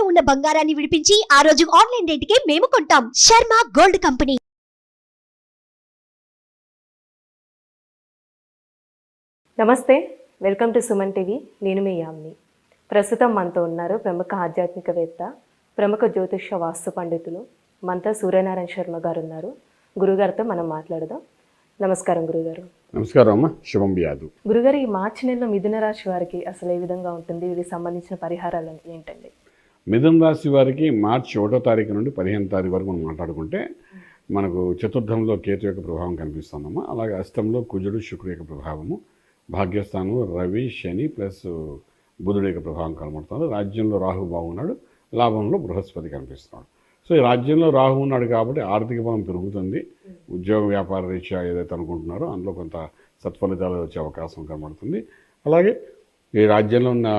ఉన్న బంగారాన్ని విడిపించి ఆ రోజు ఆన్లైన్ రేటుకే మేము కొంటాం. Sharma gold company. నమస్తే, వెల్కమ్ టు సుమన్ టీవీ. నేను మీ యామ్ని. ప్రస్తుతం మనతో ఉన్నారు ప్రముఖ ఆధ్యాత్మికవేత్త, ప్రముఖ జ్యోతిష వాస్తు పండితులు మనతో సూర్యనారాయణ శర్మ గారు ఉన్నారు. గురుగారితో మనం మాట్లాడదాం. నమస్కారం గురుగారు. నమస్కారం అమ్మ, శుభం వ్యాధు. గురుగారు, ఈ మార్చి నెలలో మిథున రాశి వారికి అసలు ఏ విధంగా ఉంటుంది? వీటికి సంబంధించిన పరిహారాలు ఏంటండి? మిథున రాశి వారికి మార్చి 1వ తారీఖు నుండి 15వ తారీఖు వరకు మనం మాట్లాడుకుంటే మనకు చతుర్థంలో కేతు యొక్క ప్రభావం కనిపిస్తుందమ్మా. అలాగే అష్టంలో కుజుడు శుక్రుడు యొక్క ప్రభావము, భాగ్యస్థానం రవి శని ప్లస్ బుధుడు యొక్క ప్రభావం కనబడుతుంది. రాజ్యంలో రాహు బాగున్నాడు, లాభంలో బృహస్పతి కనిపిస్తున్నాడు. సో ఈ రాజ్యంలో రాహు ఉన్నాడు కాబట్టి ఆర్థిక బలం పెరుగుతుంది. ఉద్యోగ వ్యాపార రీత్యా ఏదైతే అనుకుంటున్నారో అందులో కొంత సత్ఫలితాలు వచ్చే అవకాశం కనబడుతుంది. అలాగే ఈ రాజ్యంలో ఉన్న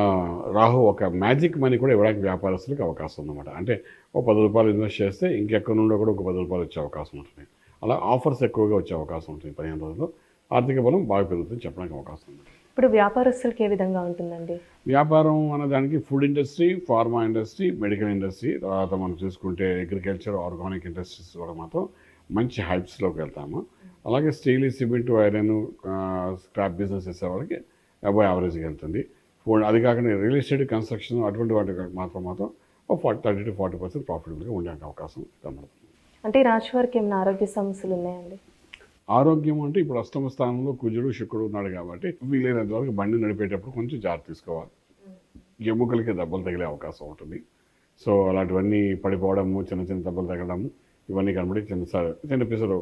రాహు ఒక మ్యాజిక్ మనీ కూడా ఇవ్వడానికి వ్యాపారస్తులకు అవకాశం ఉందన్నమాట. అంటే ఒక 10 రూపాయలు ఇన్వెస్ట్ చేస్తే ఇంకెక్కడి నుండో కూడా ఒక 10 రూపాయలు వచ్చే అవకాశం ఉంటుంది. అలా ఆఫర్స్ ఎక్కువగా వచ్చే అవకాశం ఉంటుంది. 15 రోజుల్లో ఆర్థిక బలం బాగా పెరుగుతుంది చెప్పడానికి అవకాశం ఉంది. ఇప్పుడు వ్యాపారస్తులకి ఏ విధంగా ఉంటుందండి? వ్యాపారం అన్నదానికి food industry, pharma industry, medical industry, తర్వాత మనం చూసుకుంటే అగ్రికల్చర్, ఆర్గానిక్ ఇండస్ట్రీస్ కూడా మాత్రం మంచి హైప్స్లోకి వెళ్తాము. అలాగే steel, cement, iron, scrap business చేసే వాళ్ళకి అబౌవ్ యావరేజ్గా వెళ్తుంది. అది కాకుండా రియల్ ఎస్టేట్, కన్స్ట్రక్షన్ అటువంటి వాటికి మాత్రం 30 to 40% ప్రాఫిటబుల్గా ఉండే అవకాశం కనబడుతుంది. అంటే ఈ రాశి వారికి ఏమైనా ఆరోగ్య సమస్యలు ఉన్నాయండి? ఆరోగ్యం అంటే ఇప్పుడు అష్టమ స్థానంలో కుజుడు శుక్రుడు ఉన్నాడు కాబట్టి వీలైనంత వరకు బండి నడిపేటప్పుడు కొంచెం జాగ్రత్త తీసుకోవాలి. ఎముకలకి దెబ్బలు తగిలే అవకాశం ఉంటుంది. సో అలాంటివన్నీ పడిపోవడము, చిన్న చిన్న దెబ్బలు తగలడము ఇవన్నీ కనబడి చిన్న పిసరు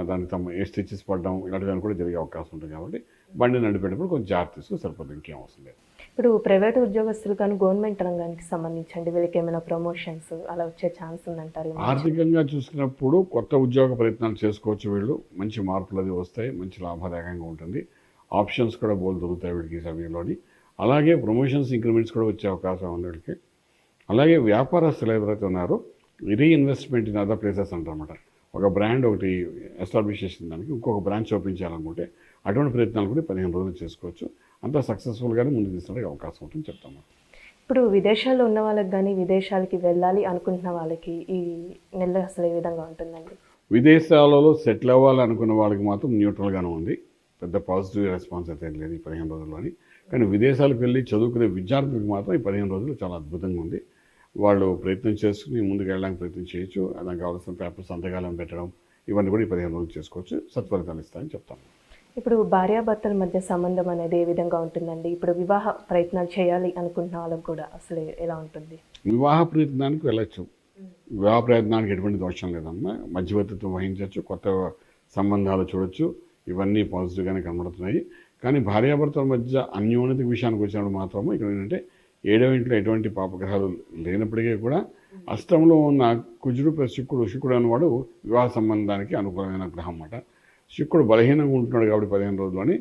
దానికి స్టిచెస్ పడడం ఇలాంటివన్నీ కూడా జరిగే అవకాశం ఉంటుంది. కాబట్టి బండి నడిపేటప్పుడు కొంచెం జాగ్రత్త తీసుకుని సరిపోతుంది, ఇంకేం అవసరం లేదు. ఇప్పుడు ప్రైవేట్ ఉద్యోగస్తులు కానీ గవర్నమెంట్ రంగానికి సంబంధించండి వీళ్ళకి ఏమైనా ప్రమోషన్స్ అలా వచ్చే ఛాన్స్ ఉందంటారు? ఆర్థికంగా చూసుకున్నప్పుడు కొత్త ఉద్యోగ ప్రయత్నాలు చేసుకోవచ్చు. వీళ్ళు మంచి మార్పులు అది వస్తాయి, మంచి లాభదాయకంగా ఉంటుంది. ఆప్షన్స్ కూడా బోల్ దొరుకుతాయి వీళ్ళకి ఈ సమయంలోని. అలాగే ప్రమోషన్స్, ఇంక్రిమెంట్స్ కూడా వచ్చే అవకాశం ఉంది వీళ్ళకి. అలాగే వ్యాపారస్తులు ఎవరైతే ఉన్నారో రీఇన్వెస్ట్మెంట్ ఇన్ అదర్ ప్లేసెస్ అంటారన్నమాట. ఒక బ్రాండ్ ఒకటి ఎస్టాబ్లిష్ చేసిన దానికి ఇంకొక బ్రాంచ్ ఓపెన్ చేయాలనుకుంటే అటువంటి ప్రయత్నాలు కూడా 15 రోజులు చేసుకోవచ్చు. అంతా సక్సెస్ఫుల్గానే ముందుకు తీసుకునే అవకాశం ఉంటుంది చెప్తాము. ఇప్పుడు విదేశాల్లో ఉన్న వాళ్ళకి కానీ విదేశాలకి వెళ్ళాలి అనుకుంటున్న వాళ్ళకి ఈ నెల అసలు ఏ విధంగా ఉంటుందండి? విదేశాలలో సెటిల్ అవ్వాలనుకున్న వాళ్ళకి మాత్రం న్యూట్రల్గానే ఉంది. పెద్ద పాజిటివ్ రెస్పాన్స్ అయితే లేదు ఈ 15 రోజుల్లోని. కానీ విదేశాలకు వెళ్ళి చదువుకునే విద్యార్థులకు మాత్రం ఈ 15 రోజులు చాలా అద్భుతంగా ఉంది. వాళ్ళు ప్రయత్నం చేసుకుని ముందుకు వెళ్ళడానికి ప్రయత్నం చేయొచ్చు. దానికి కావాల్సిన పేపర్ సంతకాలను పెట్టడం ఇవన్నీ కూడా ఈ 15 రోజులు చేసుకోవచ్చు. సత్ఫలితాలు ఇస్తాయని చెప్తాము. ఇప్పుడు భార్యాభర్తల మధ్య సంబంధం అనేది ఏ విధంగా ఉంటుందండి? ఇప్పుడు వివాహ ప్రయత్నాలు చేయాలి అనుకుంటున్న వాళ్ళకి కూడా అసలు ఎలా ఉంటుంది? వివాహ ప్రయత్నానికి వెళ్ళచ్చు. వివాహ ప్రయత్నానికి ఎటువంటి దోషం లేదమ్మా. మధ్యవర్తిత్వం వహించవచ్చు, కొత్త సంబంధాలు చూడొచ్చు. ఇవన్నీ పాజిటివ్గానే కనబడుతున్నాయి. కానీ భార్యాభర్తల మధ్య అన్యోన్యత విషయానికి వచ్చినప్పుడు మాత్రము ఇక్కడ ఏంటంటే 7వ ఇంట్లో ఎటువంటి పాపగ్రహాలు లేనప్పటికీ కూడా అష్టంలో ఉన్న కుజుడు ప్లస్ శుక్రుడు అనేవాడు వివాహ సంబంధానికి అనుకూలమైన గ్రహం అన్నమాట. శుక్రుడు బలహీనంగా ఉంటున్నాడు కాబట్టి 15 రోజుల్లోని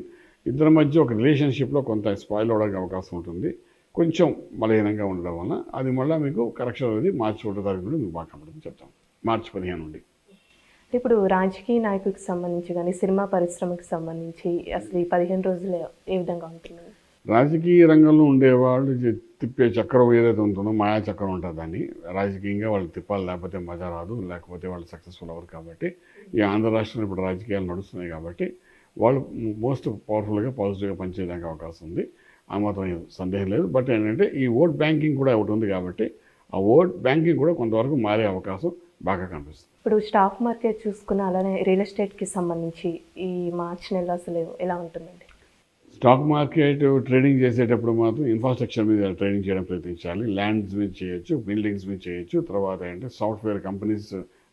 ఇద్దరి మధ్య ఒక రిలేషన్షిప్లో కొంత స్పాయిల్ అవ్వడానికి అవకాశం ఉంటుంది. కొంచెం బలహీనంగా ఉండడం వల్ల అది మళ్ళీ మీకు కరెక్షన్ అనేది మార్చి 1వ తారీఖు నుండి మీకు బాగా కనబడుతుంది చెప్తాం. మార్చి 15 నుండి. ఇప్పుడు రాజకీయ నాయకులకు సంబంధించి కానీ సినిమా పరిశ్రమకు సంబంధించి అసలు ఈ 15 రోజులు ఏ విధంగా ఉంటుంది? రాజకీయ రంగంలో ఉండేవాళ్ళు తిప్పే చక్రం ఏదైతే ఉంటుందో మాయా చక్రం ఉంటుంది. దాన్ని రాజకీయంగా వాళ్ళు తిప్పాలి, లేకపోతే మజా రాదు, లేకపోతే వాళ్ళు సక్సెస్ఫుల్ అవ్వరు. కాబట్టి ఈ ఆంధ్ర రాష్ట్రంలో ఇప్పుడు రాజకీయాలు నడుస్తున్నాయి కాబట్టి వాళ్ళు మోస్ట్ పవర్ఫుల్గా పాజిటివ్గా పనిచేయడానికి అవకాశం ఉంది. ఆ మాత్రం సందేహం లేదు. బట్ ఏంటంటే ఈ ఓట్ బ్యాంకింగ్ కూడా ఒకటి ఉంది కాబట్టి ఆ ఓట్ బ్యాంకింగ్ కూడా కొంతవరకు మారే అవకాశం బాగా కనిపిస్తుంది. ఇప్పుడు స్టాక్ మార్కెట్ చూసుకున్న అలానే రియల్ ఎస్టేట్కి సంబంధించి ఈ మార్చి నెల అసలు ఎలా ఉంటుందండి? స్టాక్ మార్కెట్ ట్రేడింగ్ చేసేటప్పుడు మాత్రం ఇన్ఫ్రాస్ట్రక్చర్ మీద ట్రేడింగ్ చేయడం ప్రయత్నించాలి. ల్యాండ్స్ మీద చేయొచ్చు, బిల్డింగ్స్ మీద చేయొచ్చు. తర్వాత ఏంటంటే సాఫ్ట్వేర్ కంపెనీస్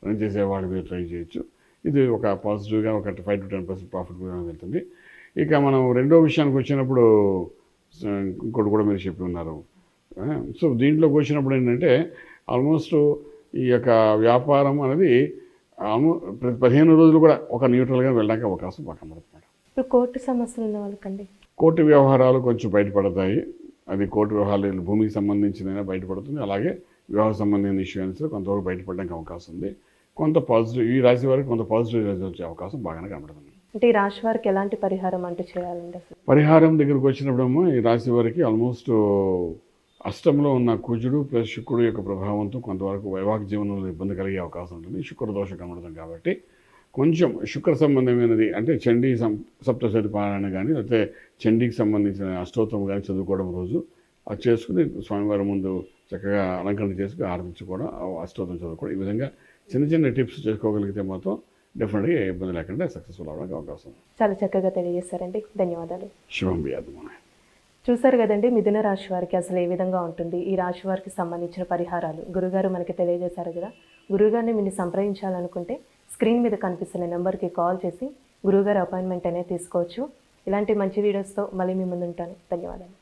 రన్ చేసే వాళ్ళ మీద ట్రై చేయొచ్చు. ఇది ఒక పాజిటివ్గా ఒక 5 to 10% ప్రాఫిట్ కూడా వెళ్తుంది. ఇక మనం రెండో విషయానికి వచ్చినప్పుడు ఇంకోటి కూడా మీరు చెప్పి ఉన్నారు. సో దీంట్లోకి వచ్చినప్పుడు ఏంటంటే ఆల్మోస్ట్ ఈ యొక్క వ్యాపారం అనేది ప్రతి 15 రోజులు కూడా ఒక న్యూట్రల్గా వెళ్ళడానికి అవకాశం బాగా కనబడుతుంది. ఇప్పుడు కోర్టు సమస్యలు ఉన్న వాళ్ళకండి కోర్టు వ్యవహారాలు కొంచెం బయటపడతాయి. అది కోర్టు వ్యవహారాలు భూమికి సంబంధించిన బయటపడుతుంది. అలాగే వివాహ సంబంధించిన ఇష్యూస్ కొంతవరకు బయటపడడానికి అవకాశం ఉంది. కొంత పాజిటివ్ ఈ రాశి వారికి కొంత పాజిటివ్ రిజల్ట్ వచ్చే అవకాశం బాగానే కనబడుతుంది. అంటే ఈ రాశి వారికి ఎలాంటి పరిహారం అంటే చేయాలండి? అసలు పరిహారం దగ్గరకు వచ్చినప్పుడేమో ఈ రాశి వారికి ఆల్మోస్ట్ అష్టంలో ఉన్న కుజుడు ప్లస్ శుక్రుడు యొక్క ప్రభావంతో కొంతవరకు వైవాహిక జీవనంలో ఇబ్బంది కలిగే అవకాశం ఉంటుంది. శుక్ర దోషం కనబడుతుంది కాబట్టి కొంచెం శుక్ర సంబంధమైనది అంటే చండీ సప్తశతి పారాయణ కానీ లేకపోతే చండీకి సంబంధించిన అష్టోత్తరం కానీ చదువుకోవడం రోజు అది చేసుకుని స్వామివారి ముందు చక్కగా అలంకరణ చేసుకుని ఆరాధించుకోవడం, అష్టోత్తరం చదువుకోవడం, ఈ విధంగా చిన్న చిన్న టిప్స్ చేసుకోగలిగితే మాత్రం డెఫినెట్గా ఏ ఇబ్బంది లేకుండా సక్సెస్ఫుల్ అవ్వడానికి అవకాశం ఉంది. చాలా చక్కగా తెలియజేశారండి, ధన్యవాదాలు. శుభం వ్యాధి. చూసారు కదండి, మిథున రాశి వారికి అసలు ఏ విధంగా ఉంటుంది, ఈ రాశి వారికి సంబంధించిన పరిహారాలు గురుగారు మనకి తెలియజేశారు కదా. గురుగారిని మీరు సంప్రదించాలనుకుంటే స్క్రీన్ మీద కనిపిస్తున్న నెంబర్కి కాల్ చేసి గురుగారు అపాయింట్మెంట్ అనేది తీసుకోవచ్చు. ఇలాంటి మంచి వీడియోస్తో మళ్ళీ మీ ముందు ఉంటాను. ధన్యవాదాలు.